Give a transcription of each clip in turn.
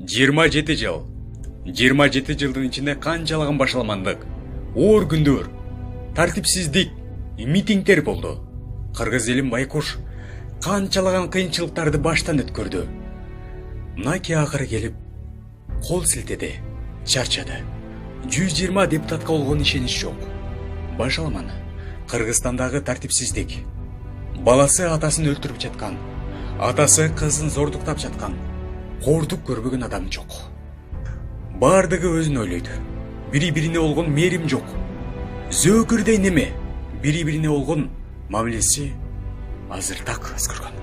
27 жыл. 27 жылдын ичинде канчалаган башаламандык, оор күндөр, тартипсиздик, митингдер болду. Кыргыз элин байкуш канчалаган кыйынчылыктарды баштан өткөрдү. Мынаки акыры келип кол силтеди, чарчады. 120 депутатка болгон ишенич жок. Башаламан Кыргызстандагы тартипсиздик, баласы атасын өлтүрүп жаткан, атасы кызын зордуктап жаткан, коордук көрбөгөн адам жок. Бардыгы өзүн ойлойт. Бири-бирине болгон мээрим жок. Зөөкүрдей неме, бири-бирине болгон мамилеси азыр так ызгырган.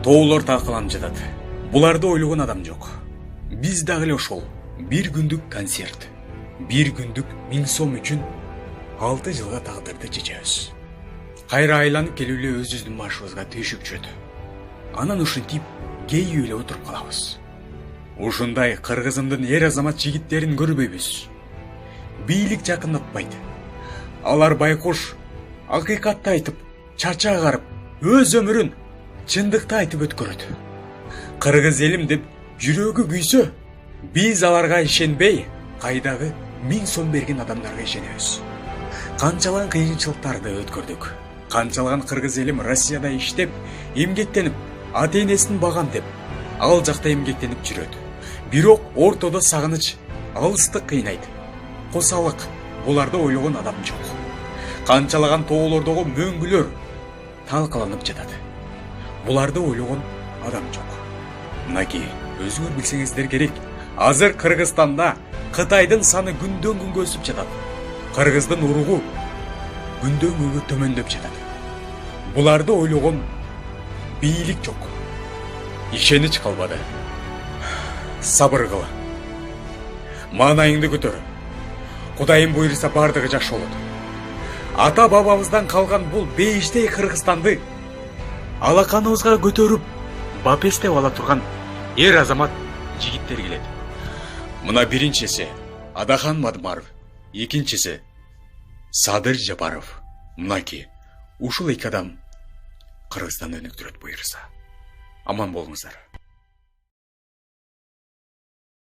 Тоолор талкаланып жатат. Буларды ойлогон адам жок. Биз дагы эле ошол бир күндүк концерт, бир күндүк 1000 сом үчүн 6 жылга тагдырды чечебиз. Кайра айланып келип эле өзүбүздүн башыбызга түйшүк түшөт. Анан ушинтип кейип эле отуруп калабыз. Ушундай кыргызымдын эр азамат жигиттерин көрбөйбүз. Бийлик жакындатпайт. Алар байкуш акыйкатты айтып, чача агарып, өз өмүрүн чындыкты айтып өткөрөт. Кыргыз элим деп жүрөгү күйсө, биз аларга ишенбей, кайдагы 1000 сом берген адамдарга ишенебиз. Канчалаган кыйынчылыктарды өткөрдүк. Канчалаган кыргыз элим Россияда иштеп, эмгектенип, ата-энесин багам деп, ал жакта эмгектенип жүрөт. Бирок ортодо сагыныч, алыстык кыйнайт. Косалык, буларды ойлогон адам жок. Канчалаган тоолордогу мөңгүлөр талкаланып жатат. Буларды ойлогон адам жок. Мынаки өзүңөр билсеңиздер керек. Азыр Кыргызстанда Кытайдын саны күндөн күнгө өсүп жатат. Кыргыздын уругу күндөн күнгө төмөндөп жатат. Буларды ойлогон бийлик жок. Ишенич калбады. Сабыр кыл. Маанайыңды көтөр. Кудайым буйруса бардыгы жакшы болот. Ата бабабыздан калган бул бейиштей Кыргызстанды алаканыбызга көтөрүп, бапестеп ала турган эр азамат жигиттер келет. Мына биринчиси Адахан Мадмаров, экинчиси Садыр Жапаров. Мынаки ушул эки адам Кыргызстанды өнүктүрөт буйруса. Аман болуңуздар.